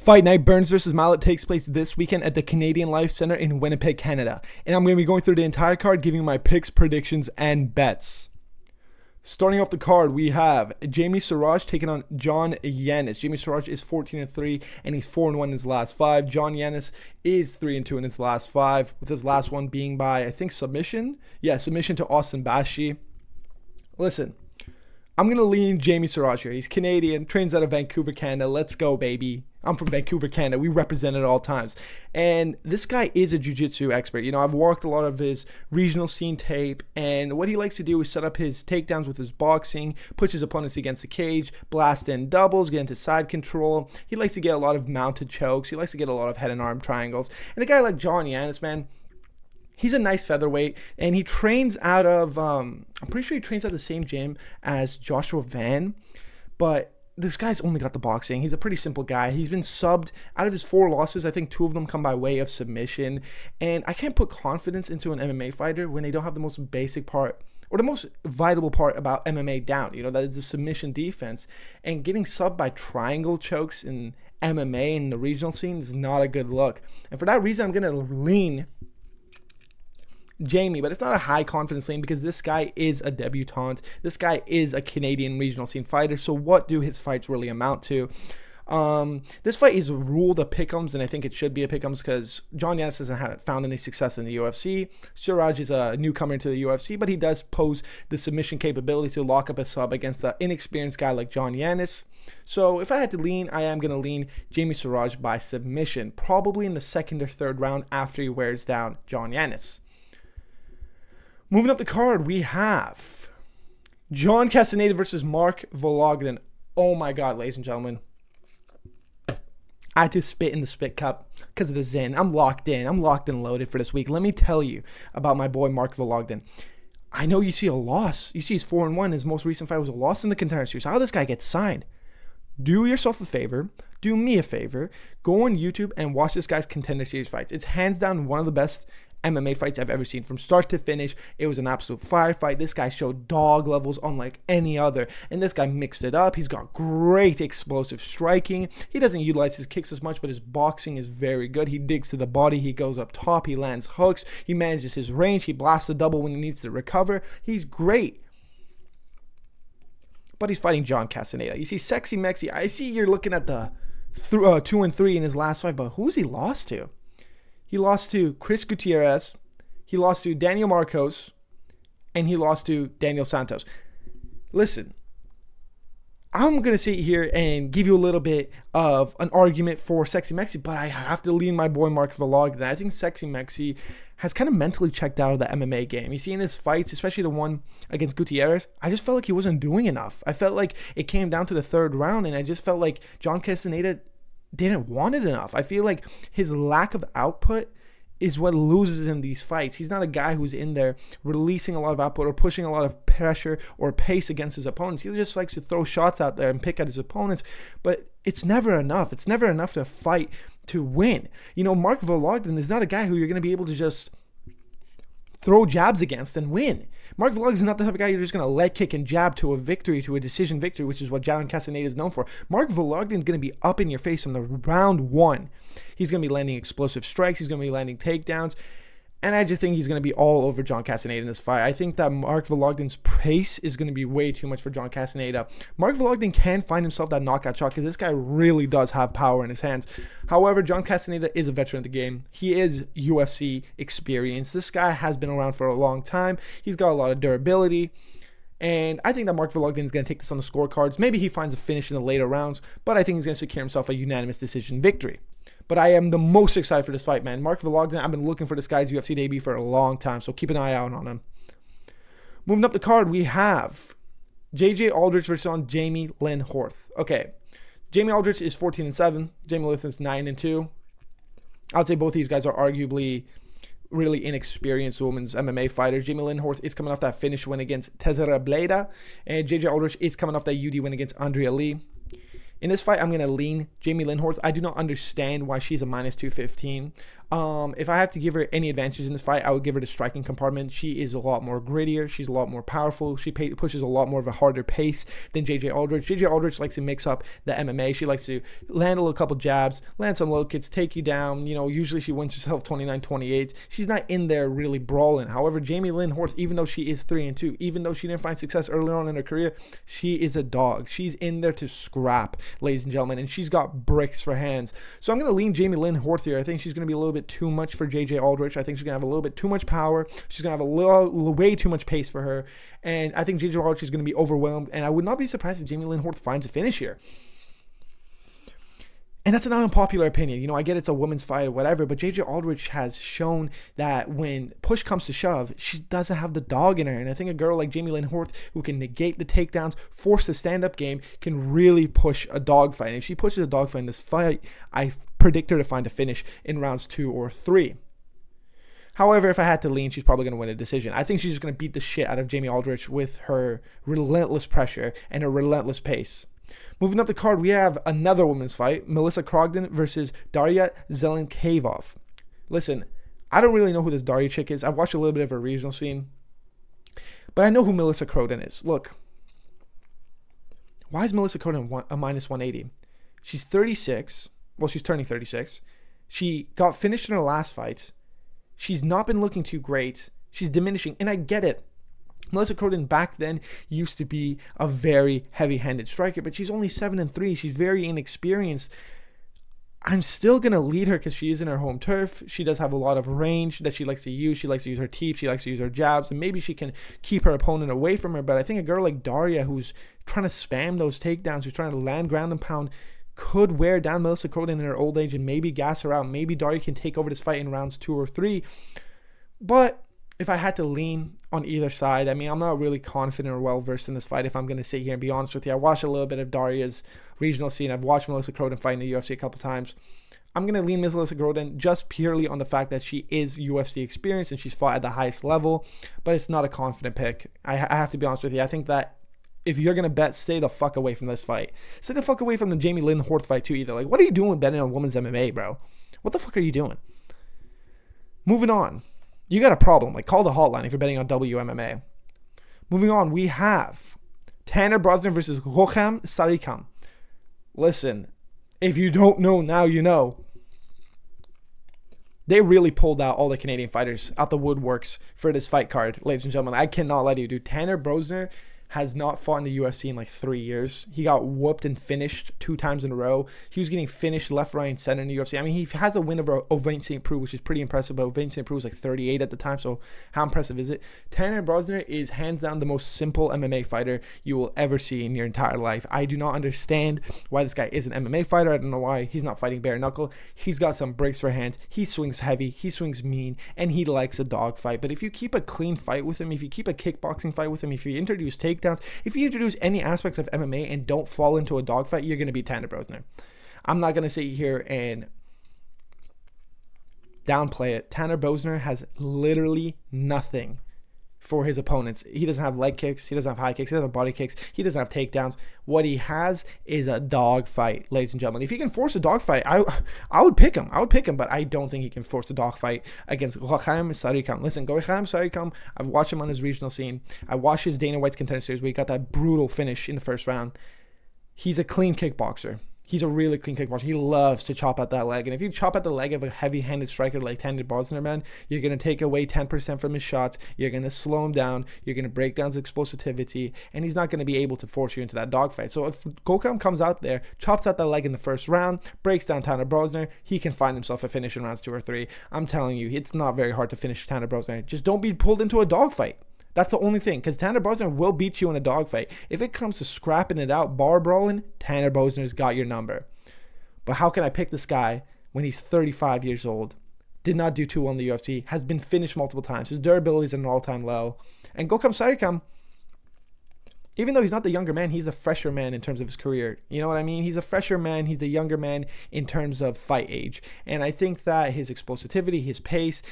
Fight Night Burns vs. Malott takes place this weekend at the Canadian Life Center in Winnipeg, Canada. And I'm going to be going through the entire card, giving my picks, predictions, and bets. Starting off the card, we have Jamie Siraj taking on John Yanis. Jamie Siraj is 14-3, and he's 4-1 in his last 5. John Yanis is 3-2 in his last 5, with his last one being by, I think, submission? Yeah, submission to Austin Bashi. Listen, I'm going to lean Jamie Siraj here. He's Canadian, trains out of Vancouver, Canada. Let's go, baby. I'm from Vancouver, Canada. We represent at all times. And this guy is a jiu-jitsu expert. You know, I've worked a lot of his regional scene tape, and what he likes to do is set up his takedowns with his boxing, push his opponents against the cage, blast in doubles, get into side control. He likes to get a lot of mounted chokes. He likes to get a lot of head and arm triangles. And a guy like John Yanis, man, he's a nice featherweight, and he trains out of, I'm pretty sure he trains at the same gym as Joshua Van, but this guy's only got the boxing. He's a pretty simple guy. He's been subbed. Out of his 4 losses, I think 2 of them come by way of submission. And I can't put confidence into an MMA fighter when they don't have the most basic part or the most vital part about MMA down. You know, that is the submission defense. And getting subbed by triangle chokes in MMA in the regional scene is not a good look. And for that reason, I'm going to lean Jamie, but it's not a high confidence lean because this guy is a debutant. This guy is a Canadian regional scene fighter. So what do his fights really amount to? This fight is ruled a pick'ems, and I think it should be a pick'ems because John Yanis hasn't found any success in the UFC. Siraj is a newcomer into the UFC, but he does pose the submission capability to lock up a sub against an inexperienced guy like John Yanis. So if I had to lean, I am going to lean Jamie Siraj by submission, probably in the 2nd or 3rd round after he wears down John Yanis. Moving up the card, we have John Castaneda versus Mark Vologden. Oh my God, ladies and gentlemen. I had to spit in the spit cup because of the Zen. I'm locked in. I'm locked and loaded for this week. Let me tell you about my boy Mark Vologden. I know you see a loss. You see he's 4-1. His most recent fight was a loss in the Contender Series. How this guy gets signed? Do yourself a favor. Do me a favor. Go on YouTube and watch this guy's Contender Series fights. It's hands down one of the best MMA fights I've ever seen. From start to finish, it was an absolute firefight. This guy showed dog levels unlike any other, and this guy mixed it up. He's got great explosive striking. He doesn't utilize his kicks as much, but his boxing is very good. He digs to the body. He goes up top. He lands hooks. He manages his range. He blasts a double when he needs to recover. He's great. But he's fighting John Castaneda. You see, Sexy Mexi, I see you're looking at the 2-3 in his last fight, but who's he lost to? He lost to Chris Gutierrez, he lost to Daniel Marcos, and he lost to Daniel Santos. Listen, I'm going to sit here and give you a little bit of an argument for Sexy Mexi, but I have to lean my boy Mark Vologden. I think Sexy Mexi has kind of mentally checked out of the MMA game. You see in his fights, especially the one against Gutierrez, I just felt like he wasn't doing enough. I felt like it came down to the 3rd round, and I just felt like John Castaneda didn't want it enough. I feel like his lack of output is what loses him these fights. He's not a guy who's in there releasing a lot of output or pushing a lot of pressure or pace against his opponents. He just likes to throw shots out there and pick at his opponents, but it's never enough. It's never enough to fight to win. You know, Mark Vologden is not a guy who you're going to be able to just throw jabs against and win. Mark Vologden is not the type of guy you're just going to leg kick and jab to a victory, to a decision victory, which is what John Castaneda is known for. Mark Vologden is going to be up in your face from the round 1. He's going to be landing explosive strikes. He's going to be landing takedowns. And I just think he's going to be all over John Castaneda in this fight. I think that Mark Vologden's pace is going to be way too much for John Castaneda. Mark Vologden can find himself that knockout shot because this guy really does have power in his hands. However, John Castaneda is a veteran of the game. He is UFC experienced. This guy has been around for a long time. He's got a lot of durability. And I think that Mark Vologden is going to take this on the scorecards. Maybe he finds a finish in the later rounds, but I think he's going to secure himself a unanimous decision victory. But I am the most excited for this fight, man. Mark Vologden, I've been looking for this guy's UFC debut for a long time, so keep an eye out on him. Moving up the card, we have JJ Aldrich versus Jamie Lynn Horth. Okay, Jamie Aldrich is 14-7. Jamie Lynn is 9-2. I would say both these guys are arguably really inexperienced women's MMA fighters. Jamie Lynn Horth is coming off that finish win against Tezera Bleda, and JJ Aldrich is coming off that UD win against Andrea Lee. In this fight, I'm going to lean Jamie Lynn Horth. I do not understand why she's a -215. If I had to give her any advantages in this fight, I would give her the striking compartment. She is a lot more grittier. She's a lot more powerful. She pushes a lot more of a harder pace than JJ Aldrich. JJ Aldrich likes to mix up the MMA. She likes to land a couple jabs, land some low kicks, take you down. Usually she wins herself 29-28. She's not in there really brawling. However, Jamie Lynn Horth, even though she is 3-2, even though she didn't find success early on in her career, she is a dog. She's in there to scrap, ladies and gentlemen, and she's got bricks for hands. So I'm going to lean Jamie Lynn Horth here. I think she's going to be a little bit too much for JJ Aldrich. I think she's going to have a little bit too much power. She's going to have way too much pace for her. And I think JJ Aldrich is going to be overwhelmed. And I would not be surprised if Jamie Lynn Horth finds a finish here. And that's an unpopular opinion. I get it's a women's fight or whatever, but JJ Aldrich has shown that when push comes to shove, she doesn't have the dog in her. And I think a girl like Jamie Lynn Horth, who can negate the takedowns, force the stand-up game, can really push a dogfight. And if she pushes a dogfight in this fight, I predict her to find a finish in rounds 2 or 3. However, if I had to lean, she's probably going to win a decision. I think she's just going to beat the shit out of Jamie Aldrich with her relentless pressure and her relentless pace. Moving up the card, we have another women's fight, Melissa Krogdon versus Daria Zelenkevov. Listen, I don't really know who this Daria chick is. I've watched a little bit of her regional scene, but I know who Melissa Krogdon is. Look, why is Melissa Krogdon a minus 180? She's 36. Well, she's turning 36. She got finished in her last fight. She's not been looking too great. She's diminishing, and I get it. Melissa Krogdon back then used to be a very heavy-handed striker, but she's only 7-3. She's very inexperienced. I'm still going to lead her because she is in her home turf. She does have a lot of range that she likes to use. She likes to use her teep. She likes to use her jabs, and maybe she can keep her opponent away from her. But I think a girl like Daria, who's trying to spam those takedowns, who's trying to land ground and pound, could wear down Melissa Krogdon in her old age and maybe gas her out. Maybe Daria can take over this fight in rounds 2 or 3. But if I had to lean on either side, I mean, I'm not really confident or well-versed in this fight, if I'm going to sit here and be honest with you. I watched a little bit of Daria's regional scene. I've watched Melissa Krogdon fight in the UFC a couple times. I'm going to lean Melissa Krogdon just purely on the fact that she is UFC experienced and she's fought at the highest level, but it's not a confident pick. I have to be honest with you. I think that if you're going to bet, stay the fuck away from this fight. Stay the fuck away from the Jamie Lynn Horth fight too either. Like, what are you doing betting on women's MMA, bro? What the fuck are you doing? Moving on. You got a problem. Like, call the hotline if you're betting on WMMA. Moving on, we have Tanner Brosnan versus Jourdain Sarikam. Listen, if you don't know now, you know. They really pulled out all the Canadian fighters out the woodworks for this fight card, ladies and gentlemen. I cannot lie to you, dude. Tanner Brosnan has not fought in the UFC in like 3 years. He got whooped and finished 2 times in a row. He was getting finished left, right, and center in the UFC. I mean, he has a win over Ovince St. Preux, which is pretty impressive, but Ovince St. Preux was like 38 at the time, so how impressive is it? Tanner Brosnan is hands down the most simple MMA fighter you will ever see in your entire life. I do not understand why this guy is an MMA fighter. I don't know why he's not fighting bare knuckle. He's got some breaks for hands. He swings heavy. He swings mean, and he likes a dog fight. But if you keep a clean fight with him, if you keep a kickboxing fight with him, if you introduce takedowns, if you introduce any aspect of MMA and don't fall into a dogfight, you're going to beat Tanner Brosnan. I'm not going to sit here and downplay it. Tanner Brosnan has literally nothing for his opponents. He doesn't have leg kicks. He doesn't have high kicks. He doesn't have body kicks. He doesn't have takedowns. What he has is a dog fight, ladies and gentlemen. If he can force a dog fight, I would pick him. But I don't think he can force a dog fight against Jourdain Sarikam. Listen, Jourdain Sarikam, I've watched him on his regional scene. I watched his Dana White's Contender Series where he got that brutal finish in the first round. He's a clean kickboxer. He's a really clean kickboxer. He loves to chop at that leg. And if you chop at the leg of a heavy-handed striker like Tanner Brosnan, man, you're going to take away 10% from his shots. You're going to slow him down. You're going to break down his explosivity. And he's not going to be able to force you into that dogfight. So if Jourdain comes out there, chops at that leg in the first round, breaks down Tanner Brosnan, he can find himself a finish in rounds 2 or 3. I'm telling you, it's not very hard to finish Tanner Brosnan. Just don't be pulled into a dogfight. That's the only thing, because Tanner Brosnan will beat you in a dogfight. If it comes to scrapping it out, bar brawling, Tanner Brosnan's got your number. But how can I pick this guy when he's 35 years old, did not do too well in the UFC, has been finished multiple times, his durability is at an all-time low, and Jourdain Sarikam, even though he's not the younger man, he's a fresher man in terms of his career. You know what I mean? He's a fresher man. He's the younger man in terms of fight age. And I think that his explosivity, his pace,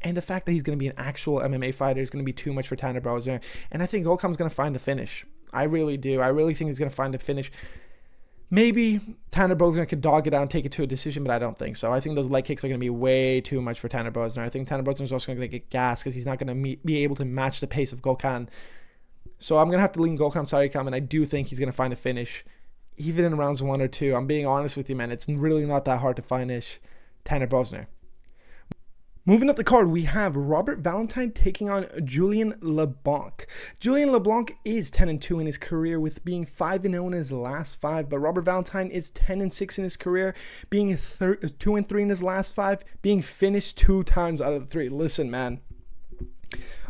and the fact that he's going to be an actual MMA fighter is going to be too much for Tanner Brosnan. And I think Jourdain's going to find a finish. I really do. I really think he's going to find a finish. Maybe Tanner Bosner could dog it out and take it to a decision, but I don't think so. I think those leg kicks are going to be way too much for Tanner Bosner. I think Tanner Bosner is also going to get gassed because he's not going to be able to match the pace of Gokhan. So I'm going to have to lean Gokhan Sarikam, and I do think he's going to find a finish, even in rounds 1 or 2. I'm being honest with you, man. It's really not that hard to finish Tanner Bosner. Moving up the card, we have Robert Valentine taking on Julien LeBlanc. Julien LeBlanc is 10-2 in his career, with being 5-0 in his last 5. But Robert Valentine is 10-6 in his career, being 2-3 in his last 5, being finished 2 times out of the 3. Listen, man,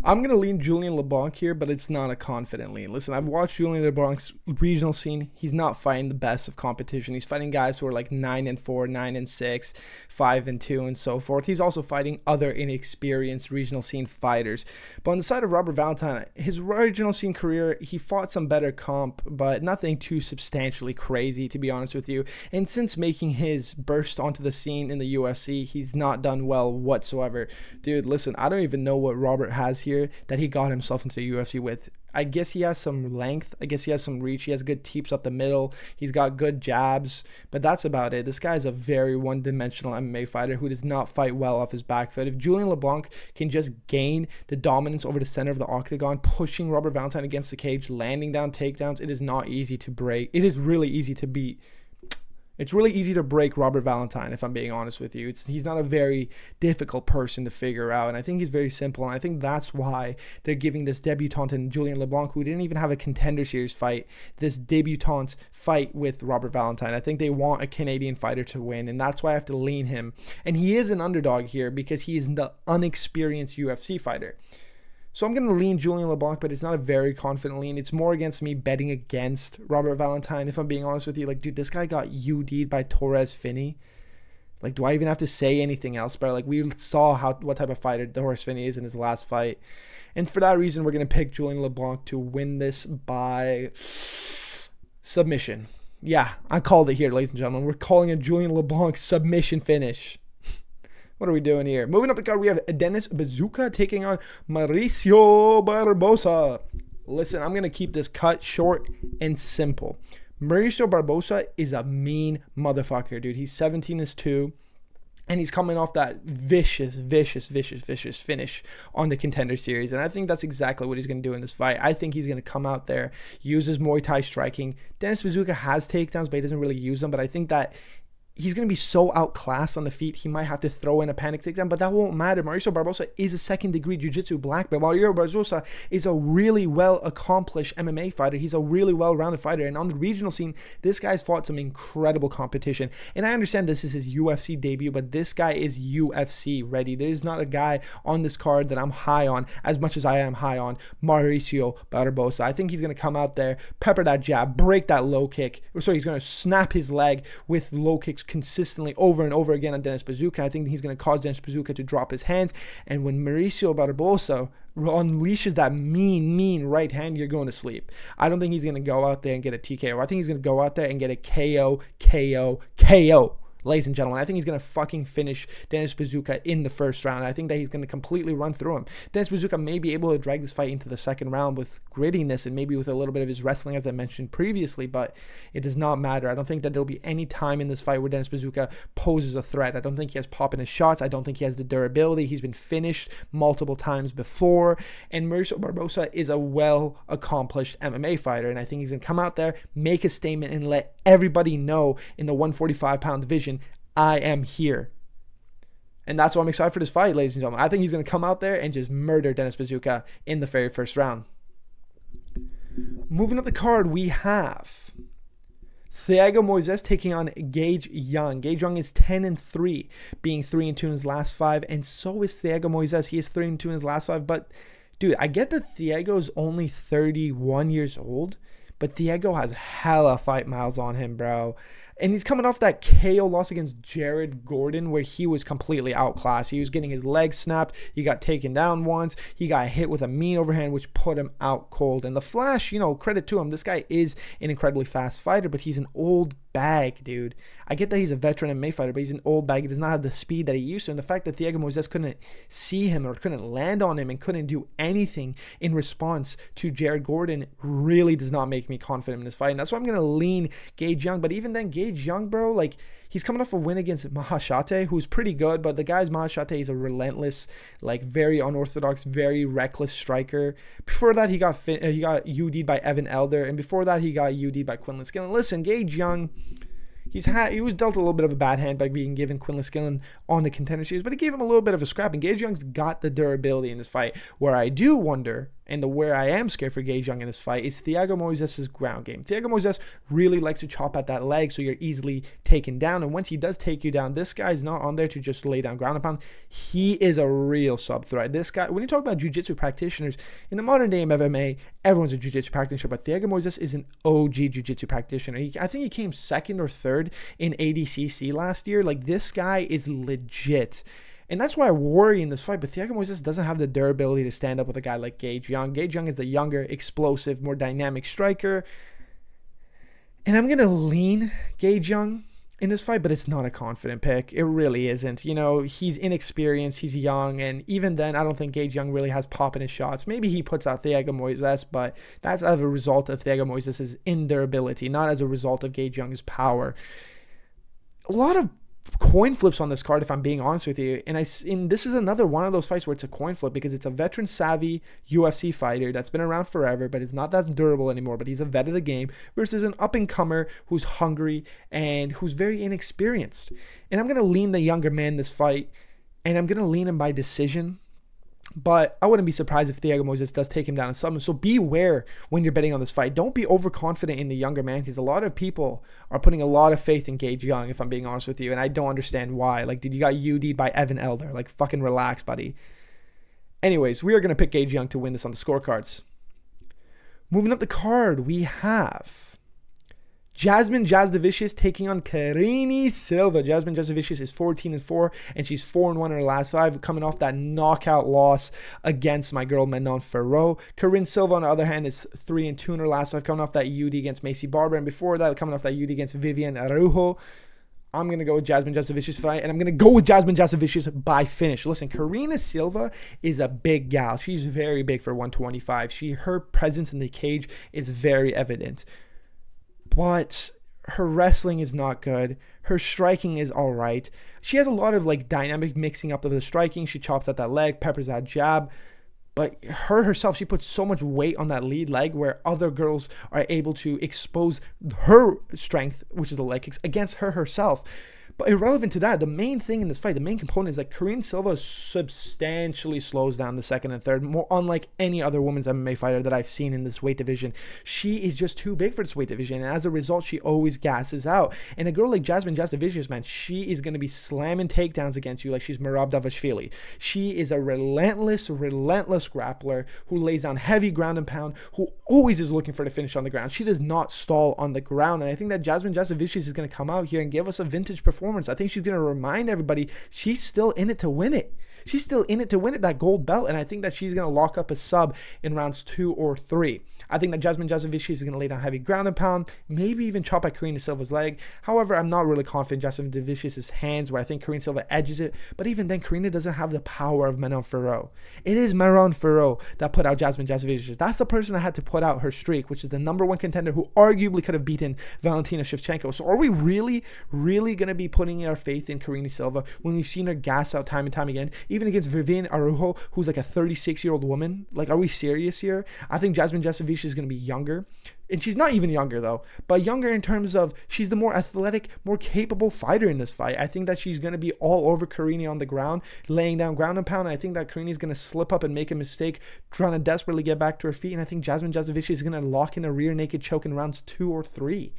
I'm going to lean Julien LeBlanc here, but it's not a confident lean. Listen, I've watched Julien LeBlanc's regional scene. He's not fighting the best of competition. He's fighting guys who are like 9-4, 9-6, 5-2, and so forth. He's also fighting other inexperienced regional scene fighters. But on the side of Robert Valentine, his regional scene career, he fought some better comp, but nothing too substantially crazy, to be honest with you. And since making his burst onto the scene in the UFC, he's not done well whatsoever. Dude, listen, I don't even know what Robert has here that he got himself into the UFC with. I guess he has some length. I guess he has some reach. He has good teeps up the middle. He's got good jabs, but that's about it. This guy is a very one-dimensional MMA fighter who does not fight well off his back foot. If Julien LeBlanc can just gain the dominance over the center of the octagon, pushing Robert Valentine against the cage, landing down takedowns, it is not easy to break. It is really easy to beat. It's really easy to break Robert Valentine, if I'm being honest with you. He's not a very difficult person to figure out, and I think he's very simple, and I think that's why they're giving this debutant in Julien LeBlanc, who didn't even have a contender series fight, this debutante fight with Robert Valentine. I think they want a Canadian fighter to win, and that's why I have to lean him. And he is an underdog here because he is the unexperienced UFC fighter. So I'm going to lean Julien LeBlanc, but it's not a very confident lean. It's more against me betting against Robert Valentine, if I'm being honest with you. Like, dude, this guy got UD'd by Torres Finney. Like, do I even have to say anything else? But, like, we saw what type of fighter Torres Finney is in his last fight. And for that reason, we're going to pick Julien LeBlanc to win this by submission. Yeah, I called it here, ladies and gentlemen. We're calling a Julien LeBlanc submission finish. What are we doing here? Moving up the card, we have Dennis Bazooka taking on Mauricio Barbosa. Listen, I'm going to keep this cut short and simple. Mauricio Barbosa is a mean motherfucker, dude. He's 17-2, and he's coming off that vicious finish on the Contender Series. And I think that's exactly what he's going to do in this fight. I think he's going to come out there, use his Muay Thai striking. Dennis Bazooka has takedowns, but he doesn't really use them. But I think that he's going to be so outclassed on the feet, he might have to throw in a panic takedown, but that won't matter. Mauricio Barbosa is a second-degree jiu-jitsu black belt. Mauricio Barbosa is a really well-accomplished MMA fighter. He's a really well-rounded fighter, and on the regional scene, this guy's fought some incredible competition. And I understand this is his UFC debut, but this guy is UFC ready. There is not a guy on this card that I'm high on as much as I am high on Mauricio Barbosa. I think he's going to come out there, pepper that jab, break that low kick. So he's going to snap his leg with low kicks consistently over and over again on Dennis Bazooka. I think he's going to cause Dennis Bazooka to drop his hands. And when Mauricio Barbosa unleashes that mean right hand, you're going to sleep. I don't think he's going to go out there and get a TKO. I think he's going to go out there and get a KO. Ladies and gentlemen, I think he's going to fucking finish Dennis Bazooka in the first round. I think that he's going to completely run through him. Dennis Bazooka may be able to drag this fight into the second round with grittiness and maybe with a little bit of his wrestling, as I mentioned previously, but it does not matter. I don't think that there'll be any time in this fight where Dennis Bazooka poses a threat. I don't think he has pop in his shots. I don't think he has the durability. He's been finished multiple times before, and Mauricio Barbosa is a well-accomplished MMA fighter, and I think he's going to come out there, make a statement, and let everybody know in the 145-pound division, I am here. And that's why I'm excited for this fight, ladies and gentlemen. I think he's going to come out there and just murder Dennis Bazooka in the very first round. Moving up the card, we have Thiago Moises taking on Gage Young. Gage Young is 10-3, being 3-2 in his last 5, and so is Thiago Moises. He is 3-2 in his last 5, but dude, I get that Thiago's only 31 years old, but Thiago has hella fight miles on him, bro. And he's coming off that KO loss against Jared Gordon where he was completely outclassed. He was getting his legs snapped. He got taken down once. He got hit with a mean overhand, which put him out cold. And the Flash, credit to him. This guy is an incredibly fast fighter, but he's an old bag, dude. I get that he's a veteran MMA fighter, but he's an old bag. He does not have the speed that he used to. And the fact that Thiago Moises couldn't see him or couldn't land on him and couldn't do anything in response to Jared Gordon really does not make me confident in this fight. And that's why I'm going to lean Gage Young. But even then, Gage Young, bro, he's coming off a win against Mahashate, who's pretty good, but the guy's Mahashate is a relentless, very unorthodox, very reckless striker. Before that, he got UD'd by Evan Elder, and before that, he got UD'd by Quinlan Skillen. Listen, Gage Young, he was dealt a little bit of a bad hand by being given Quinlan Skillen on the Contender Series, but it gave him a little bit of a scrap, and Gage Young's got the durability in this fight. Where I do wonder, and where I am scared for Gage Young in this fight, is Thiago Moises' ground game. Thiago Moises really likes to chop at that leg so you're easily taken down, and once he does take you down, this guy's not on there to just lay down ground and pound. He is a real sub-threat. This guy, when you talk about jiu-jitsu practitioners, in the modern day of MMA, everyone's a jiu-jitsu practitioner, but Thiago Moises is an OG jiu-jitsu practitioner. I think he came second or third in ADCC last year. This guy is legit. And that's why I worry in this fight. But Thiago Moises doesn't have the durability to stand up with a guy like Gage Young. Gage Young is the younger, explosive, more dynamic striker. And I'm going to lean Gage Young in this fight, but it's not a confident pick. It really isn't. He's inexperienced. He's young. And even then, I don't think Gage Young really has pop in his shots. Maybe he puts out Thiago Moises, but that's as a result of Thiago Moises' indurability, not as a result of Gage Young's power. A lot of coin flips on this card, if I'm being honest with you, and this is another one of those fights where it's a coin flip because it's a veteran savvy UFC fighter that's been around forever but is not that durable anymore, but he's a vet of the game, versus an up-and-comer who's hungry and who's very inexperienced. And I'm going to lean the younger man in this fight, and I'm going to lean him by decision. But I wouldn't be surprised if Thiago Moises does take him down in sub. So beware when you're betting on this fight. Don't be overconfident in the younger man, because a lot of people are putting a lot of faith in Gage Young, if I'm being honest with you. And I don't understand why. Dude, you got UD'd by Evan Elder. Fucking relax, buddy. Anyways, we are going to pick Gage Young to win this on the scorecards. Moving up the card, we have Jasudavicius taking on Karine Silva. Jasudavicius is 14-4, and she's 4-1 in her last 5, coming off that knockout loss against my girl Manon Ferro. Karine Silva, on the other hand, is 3-2 in her last 5, coming off that UD against Macy Barber, and before that, coming off that UD against Vivian Araujo. I'm going to go with Jasudavicius fight, and I'm going to go with Jasudavicius by finish. Listen, Karine Silva is a big gal. She's very big for 125. Her presence in the cage is very evident. But her wrestling is not good. Her striking is all right. She has a lot of dynamic mixing up of the striking. She chops at that leg, peppers that jab. But herself, she puts so much weight on that lead leg where other girls are able to expose her strength, which is the leg kicks, against her herself. But irrelevant to that, the main thing in this fight, the main component is that Karine Silva substantially slows down the second and third, more unlike any other women's MMA fighter that I've seen in this weight division. She is just too big for this weight division, and as a result, she always gasses out. And a girl like Jasudavicius, man, she is going to be slamming takedowns against you like she's Merab Davashvili. She is a relentless grappler who lays down heavy ground and pound, who always is looking for the finish on the ground. She does not stall on the ground, and I think that Jasudavicius is going to come out here and give us a vintage performance. I think she's going to remind everybody she's still in it to win it. She's still in it to win it, that gold belt, and I think that she's going to lock up a sub in rounds 2 or 3. I think that Jasudavicius is going to lay down heavy ground and pound, maybe even chop at Karine Silva's leg. However, I'm not really confident in Jasudavicius' hands, where I think Karine Silva edges it, but even then, Karine doesn't have the power of Manon Ferro. It is Manon Ferro that put out Jasudavicius. That's the person that had to put out her streak, which is the #1 contender who arguably could have beaten Valentina Shevchenko. So are we really going to be putting our faith in Karine Silva when we've seen her gas out time and time again? Even against Vivian Araujo, who's a 36-year-old woman. Are we serious here? I think Jasudavicius is going to be younger. And she's not even younger, though. But younger in terms of she's the more athletic, more capable fighter in this fight. I think that she's going to be all over Karine on the ground, laying down ground and pound. And I think that Karine is going to slip up and make a mistake, trying to desperately get back to her feet. And I think Jasudavicius is going to lock in a rear naked choke in rounds 2 or 3.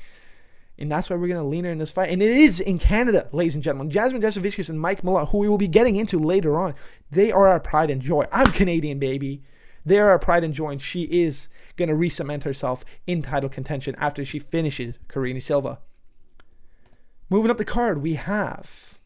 And that's why we're going to lean her in this fight. And it is in Canada, ladies and gentlemen. Jasudavicius and Mike Malott, who we will be getting into later on, they are our pride and joy. I'm Canadian, baby. They are our pride and joy. And she is going to re-cement herself in title contention after she finishes Karine Silva. Moving up the card, we have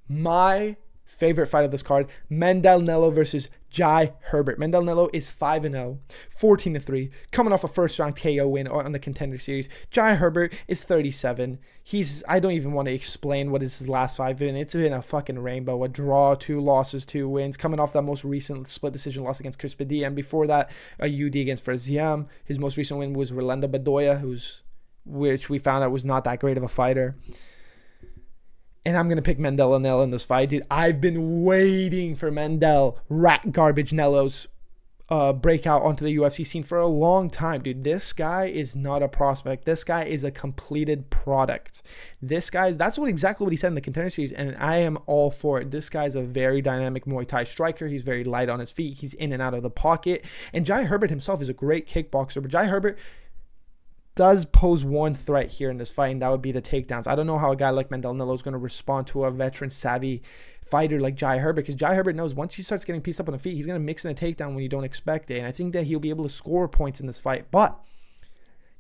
my favorite fight of this card, Nallo versus Jai Herbert. Nallo is 5-0, 14-3, coming off a first-round KO win on the Contender Series. Jai Herbert is 37. I don't even want to explain what his last 5 been. It's been a fucking rainbow. A draw, 2 losses, 2 wins. Coming off that most recent split decision loss against Chris Padilla, and before that, a UD against Fraziam. His most recent win was Rolando Bedoya, which we found out was not that great of a fighter. And I'm going to pick Nallo in this fight, dude. I've been waiting for rat garbage Nello's breakout onto the UFC scene for a long time, dude. This guy is not a prospect. This guy is a completed product. That's exactly what he said in the Contender Series, and I am all for it. This guy's a very dynamic Muay Thai striker. He's very light on his feet. He's in and out of the pocket. And Jai Herbert himself is a great kickboxer, but Jai Herbert does pose one threat here in this fight, and that would be the takedowns. I don't know how a guy like Nallo is going to respond to a veteran savvy fighter like Jai Herbert, because Jai Herbert knows once he starts getting pieced up on the feet, he's going to mix in a takedown when you don't expect it, and I think that he'll be able to score points in this fight, but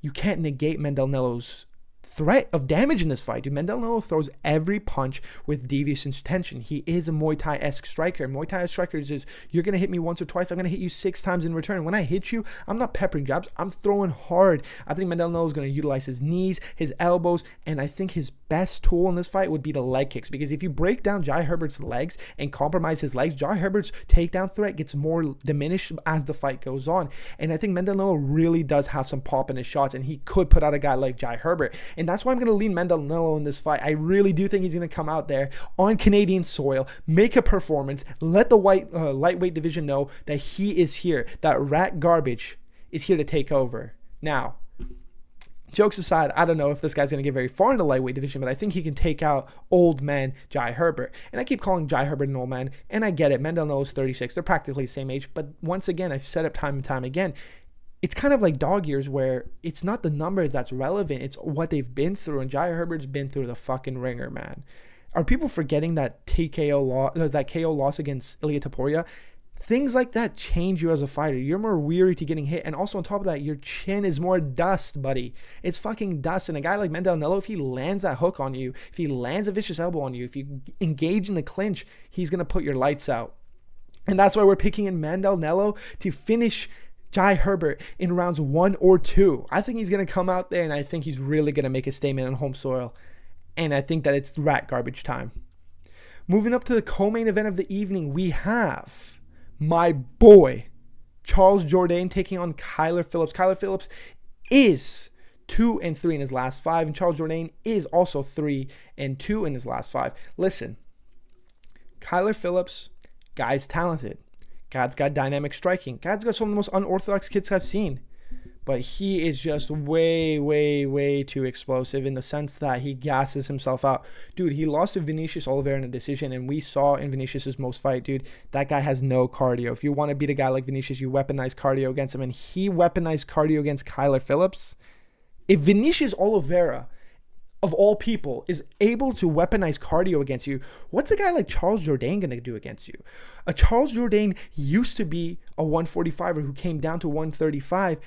you can't negate Nallo's threat of damage in this fight, dude. Nallo throws every punch with devious intention. He is a Muay Thai-esque striker. Muay Thai strikers is, you're going to hit me once or twice, I'm going to hit you 6 times in return. When I hit you, I'm not peppering jabs, I'm throwing hard. I think Nallo is going to utilize his knees, his elbows, and I think his best tool in this fight would be the leg kicks, because if you break down Jai Herbert's legs and compromise his legs, Jai Herbert's takedown threat gets more diminished as the fight goes on, and I think Nallo really does have some pop in his shots, and he could put out a guy like Jai Herbert, and that's why I'm going to lean Nallo in this fight. I really do think he's going to come out there on Canadian soil, make a performance, let the lightweight division know that he is here, that rat garbage is here to take over. Now, jokes aside, I don't know if this guy's going to get very far in the lightweight division, but I think he can take out old man Jai Herbert. And I keep calling Jai Herbert an old man, and I get it. Nallo is 36. They're practically the same age. But once again, I've said it time and time again, it's kind of like dog years where it's not the number that's relevant, it's what they've been through. And Jai Herbert's been through the fucking ringer, man. Are people forgetting that KO loss against Ilia Topuria? Things like that change you as a fighter. You're more weary to getting hit. And also on top of that, your chin is more dust, buddy. It's fucking dust. And a guy like Nallo, if he lands that hook on you, if he lands a vicious elbow on you, if you engage in the clinch, he's going to put your lights out. And that's why we're picking in Nallo to finish Jai Herbert in rounds 1 or 2. I think he's going to come out there, and I think he's really going to make a statement on home soil. And I think that it's rat garbage time. Moving up to the co-main event of the evening, we have my boy, Charles Jourdain, taking on Kyler Phillips. Kyler Phillips is 2-3 in his last 5, and Charles Jourdain is also 3-2 in his last 5. Listen, Kyler Phillips, guy's talented. God's got dynamic striking. God's got some of the most unorthodox kicks I've seen. But he is just way, way, way too explosive in the sense that he gasses himself out. Dude, he lost to Vinicius Oliveira in a decision, and we saw in Vinicius' most fight, dude, that guy has no cardio. If you want to beat a guy like Vinicius, you weaponize cardio against him, and he weaponized cardio against Kyler Phillips. If Vinicius Oliveira, of all people, is able to weaponize cardio against you, what's a guy like Charles Jourdain going to do against you? A Charles Jourdain used to be a 145er who came down to 135,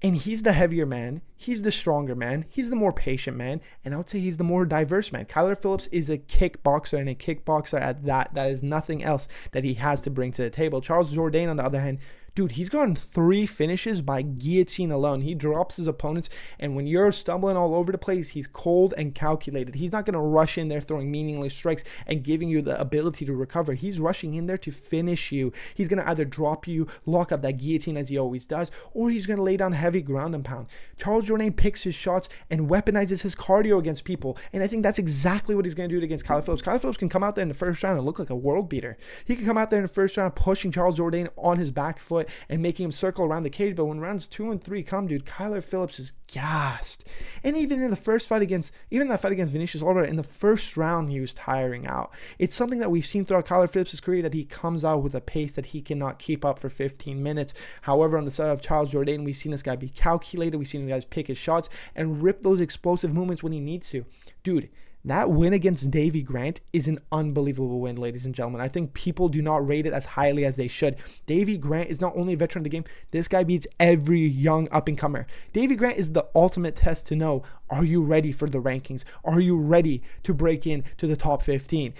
and he's the heavier man, he's the stronger man, he's the more patient man, and I would say he's the more diverse man. Kyler Phillips is a kickboxer, and a kickboxer at that. That is nothing else that he has to bring to the table. Charles Jourdain, on the other hand, dude, he's gotten 3 finishes by guillotine alone. He drops his opponents, and when you're stumbling all over the place, he's cold and calculated. He's not going to rush in there throwing meaningless strikes and giving you the ability to recover. He's rushing in there to finish you. He's going to either drop you, lock up that guillotine as he always does, or he's going to lay down heavy ground and pound. Charles Jourdain picks his shots and weaponizes his cardio against people, and I think that's exactly what he's going to do against Kyler Phillips. Kyler Phillips can come out there in the first round and look like a world beater. He can come out there in the first round pushing Charles Jourdain on his back foot and making him circle around the cage, but when rounds 2 and 3 come, dude, Kyler Phillips is gassed. And even in the first fight against, Vinicius Oliveira, in the first round, he was tiring out. It's something that we've seen throughout Kyler Phillips' career, that he comes out with a pace that he cannot keep up for 15 minutes. However, on the side of Charles Jourdain, we've seen this guy be calculated. We've seen the guys pick his shots and rip those explosive movements when he needs to. Dude, That win against Davy Grant is an unbelievable win, ladies and gentlemen. I think people do not rate it as highly as they should. Davy Grant is not only a veteran of the game, this guy beats every young up-and-comer. Davy Grant is the ultimate test to know, are you ready for the rankings? Are you ready to break into the top 15?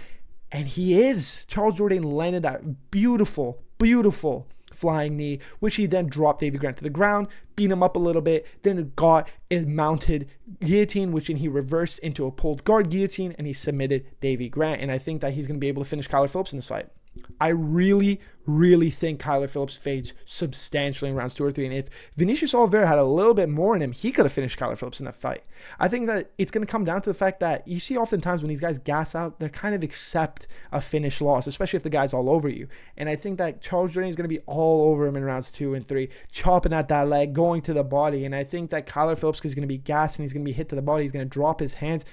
And he is. Charles Jourdain landed that beautiful flying knee, which he then dropped Davy Grant to the ground, beat him up a little bit, then got a mounted guillotine, which he reversed into a pulled guard guillotine, and he submitted Davy Grant. And I think that he's going to be able to finish Kyler Phillips in this fight. I really think Kyler Phillips fades substantially in rounds 2 or 3. And if Vinicius Oliveira had a little bit more in him, he could have finished Kyler Phillips in that fight. I think that it's going to come down to the fact that you see oftentimes when these guys gas out, they kind of accept a finish loss, especially if the guy's all over you. And I think that Charles Jourdain is going to be all over him in rounds 2 and 3, chopping at that leg, going to the body. And I think that Kyler Phillips is going to be gassed and he's going to be hit to the body. He's going to drop his hands.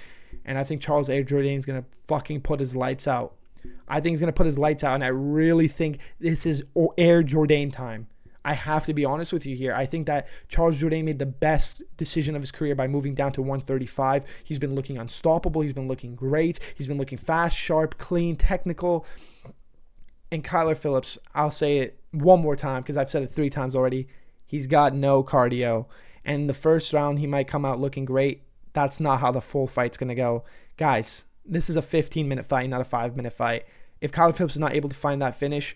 And I think Charles Jourdain is going to fucking put his lights out. I think he's going to put his lights out, and I really think this is Air Jourdain time. I have to be honest with you here. I think that Charles Jourdain made the best decision of his career by moving down to 135. He's been looking unstoppable. He's been looking great. He's been looking fast, sharp, clean, technical. And Kyler Phillips, I'll say it one more time because I've said it 3 times already. He's got no cardio. And the first round, he might come out looking great. That's not how the full fight's going to go. Guys, this is a 15-minute fight, not a 5-minute fight. If Kyler Phillips is not able to find that finish,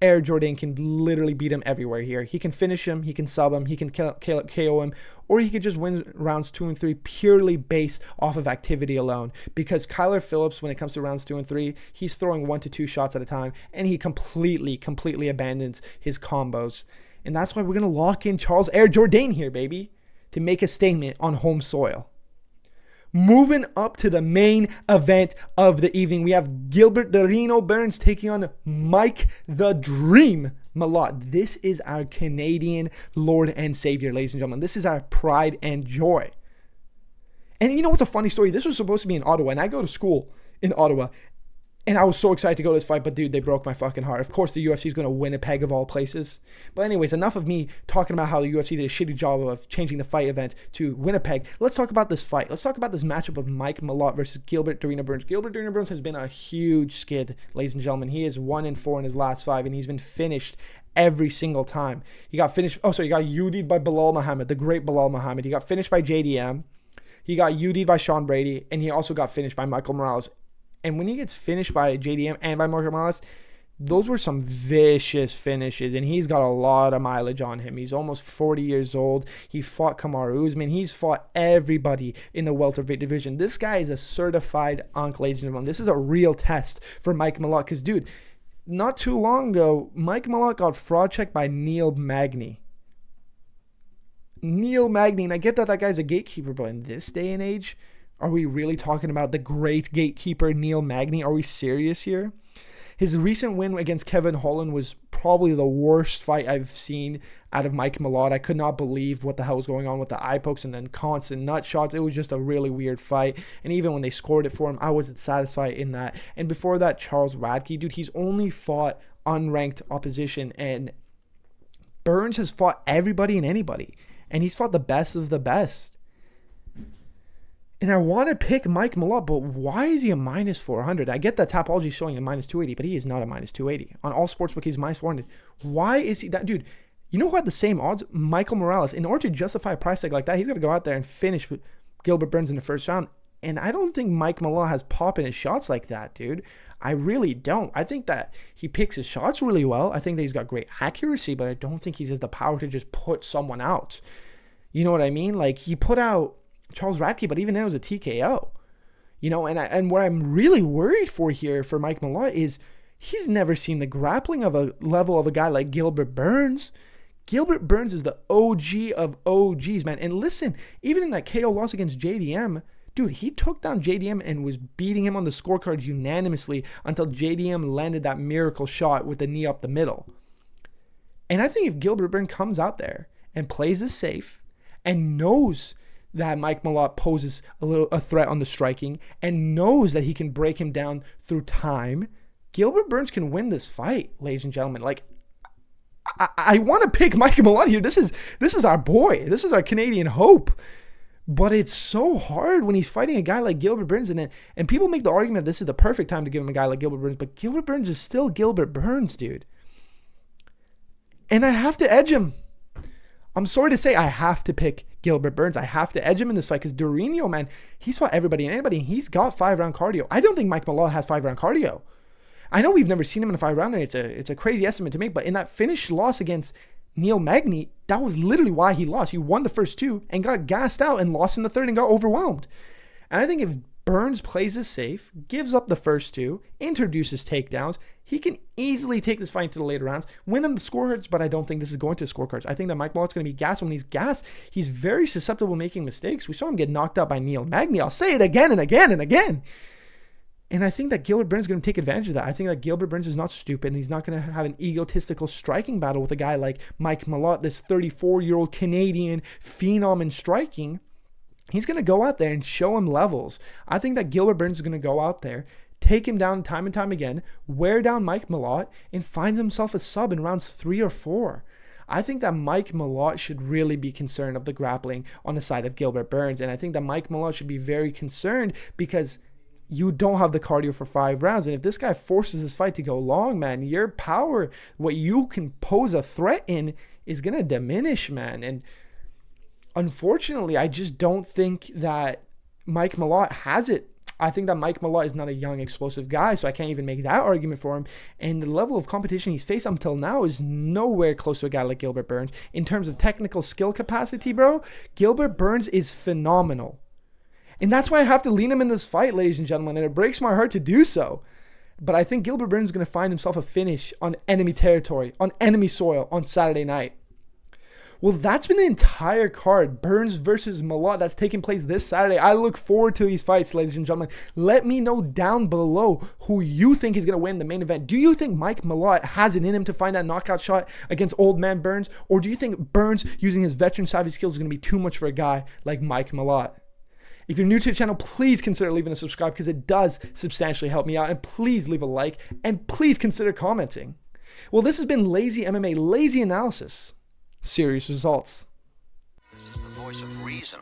Air Jourdain can literally beat him everywhere here. He can finish him, he can sub him, he can KO him, or he could just win rounds 2 and 3 purely based off of activity alone. Because Kyler Phillips, when it comes to rounds 2 and 3, he's throwing 1 to 2 shots at a time, and he completely abandons his combos. And that's why we're going to lock in Charles Air Jourdain here, baby, to make a statement on home soil. Moving up to the main event of the evening, we have Gilbert the Reno Burns taking on Mike the Dream Malott. This is our Canadian Lord and Savior, ladies and gentlemen. This is our pride and joy. And you know what's a funny story? This was supposed to be in Ottawa, and I go to school in Ottawa. And I was so excited to go to this fight, but dude, they broke my fucking heart. Of course, the UFC is going to Winnipeg of all places. But anyways, enough of me talking about how the UFC did a shitty job of changing the fight event to Winnipeg. Let's talk about this fight. Let's talk about this matchup of Mike Malott versus Gilbert the Reno Burns. Gilbert the Reno Burns has been a huge skid, ladies and gentlemen. He is 1-4 in his last 5, and he's been finished every single time. He got finished. He got UD'd by Belal Muhammad, the great Belal Muhammad. He got finished by JDM. He got UD'd by Sean Brady, and he also got finished by Michael Morales. And when he gets finished by JDM and by Marco Morales, those were some vicious finishes, and he's got a lot of mileage on him. He's almost 40 years old. He fought Kamaru Usman. He's fought everybody in the welterweight division. This guy is a certified unk, ladies and gentlemen. This is a real test for Mike Malott because, dude, not too long ago, Mike Malott got fraud checked by Neil Magny. And I get that guy's a gatekeeper, but in this day and age, are we really talking about the great gatekeeper Neil Magny? Are we serious here? His recent win against Kevin Holland was probably the worst fight I've seen out of Mike Malott. I could not believe what the hell was going on with the eye pokes and then constant nut shots. It was just a really weird fight. And even when they scored it for him, I wasn't satisfied in that. And before that, Charles Radke, dude, he's only fought unranked opposition. And Burns has fought everybody and anybody. And he's fought the best of the best. And I want to pick Mike Malott, but why is he a minus 400? I get that Tapology is showing a minus 280, but he is not a minus 280. On all sportsbook, he's minus 400. Why is he that? Dude, you know who had the same odds? Michael Morales. In order to justify a price tag like that, he's got to go out there and finish with Gilbert Burns in the first round. And I don't think Mike Malott has pop in his shots like that, dude. I really don't. I think that he picks his shots really well. I think that he's got great accuracy, but I don't think he has the power to just put someone out. You know what I mean? Like, he put out Charles Radke, but even then it was a TKO. You know, and what I'm really worried for here for Mike Malott is he's never seen the grappling of a level of a guy like Gilbert Burns. Gilbert Burns is the OG of OGs, man. And listen, even in that KO loss against JDM, dude, he took down JDM and was beating him on the scorecards unanimously until JDM landed that miracle shot with the knee up the middle. And I think if Gilbert Burns comes out there and plays this safe and knows that Mike Malott poses a threat on the striking and knows that he can break him down through time, Gilbert Burns can win this fight, ladies and gentlemen. Like, I want to pick Mike Malott here. This is our boy. This is our Canadian hope. But it's so hard when he's fighting a guy like Gilbert Burns. And people make the argument this is the perfect time to give him a guy like Gilbert Burns. But Gilbert Burns is still Gilbert Burns, dude. And I have to edge him. I'm sorry to say I have to pick Gilbert Burns. I have to edge him in this fight because Jourdain, man, he's fought everybody and anybody. He's got 5-round cardio. I don't think Mike Malott has 5-round cardio. I know we've never seen him in a 5-rounder. It's a crazy estimate to make, but in that finish loss against Neil Magny, that was literally why he lost. He won the first 2 and got gassed out and lost in the 3rd and got overwhelmed. And I think if Burns plays this safe, gives up the first 2, introduces takedowns, he can easily take this fight to the later rounds, win on the scorecards, but I don't think this is going to the scorecards. I think that Mike Malott's going to be gassed. When he's gassed, he's very susceptible to making mistakes. We saw him get knocked out by Neil Magny. I'll say it again and again and again. And I think that Gilbert Burns is going to take advantage of that. I think that Gilbert Burns is not stupid, and he's not going to have an egotistical striking battle with a guy like Mike Malott, this 34-year-old Canadian phenom in striking. He's going to go out there and show him levels. I think that Gilbert Burns is going to go out there, take him down time and time again, wear down Mike Malott, and find himself a sub in rounds 3 or 4. I think that Mike Malott should really be concerned of the grappling on the side of Gilbert Burns. And I think that Mike Malott should be very concerned because you don't have the cardio for 5 rounds. And if this guy forces this fight to go long, man, your power, what you can pose a threat in, is going to diminish, man. And unfortunately, I just don't think that Mike Malott has it. I think that Mike Malott is not a young, explosive guy, so I can't even make that argument for him. And the level of competition he's faced up until now is nowhere close to a guy like Gilbert Burns. In terms of technical skill capacity, bro, Gilbert Burns is phenomenal. And that's why I have to lean him in this fight, ladies and gentlemen, and it breaks my heart to do so. But I think Gilbert Burns is going to find himself a finish on enemy territory, on enemy soil, on Saturday night. Well, that's been the entire card, Burns versus Malott, that's taking place this Saturday. I look forward to these fights, ladies and gentlemen. Let me know down below who you think is going to win the main event. Do you think Mike Malott has it in him to find that knockout shot against old man Burns? Or do you think Burns, using his veteran savvy skills, is going to be too much for a guy like Mike Malott? If you're new to the channel, please consider leaving a subscribe because it does substantially help me out. And please leave a like and please consider commenting. Well, this has been Lazy MMA, Lazy Analysis. Serious results. This is the voice of reason.